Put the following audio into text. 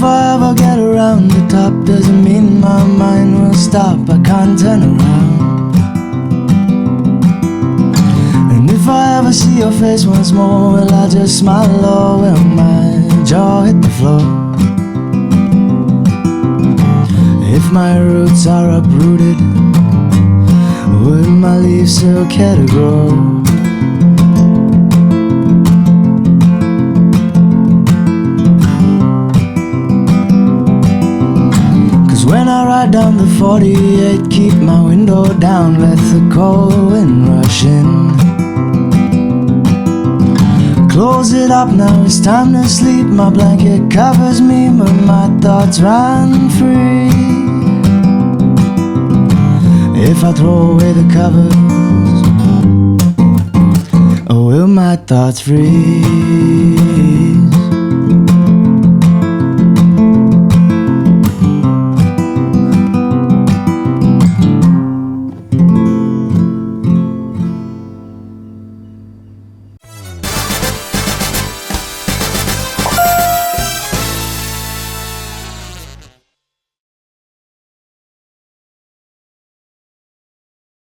I ever get around the top, doesn't mean my mind will stop. I can't turn around. And if I ever see your face once more, will I just smile or will my jaw hit the floor? If my roots are uprooted, would my leaves still care to grow? When I ride down the 48, keep my window down, let the cold wind rush in. Close it up now, it's time to sleep. My blanket covers me, but my thoughts run free. If I throw away the covers, oh, will my thoughts free?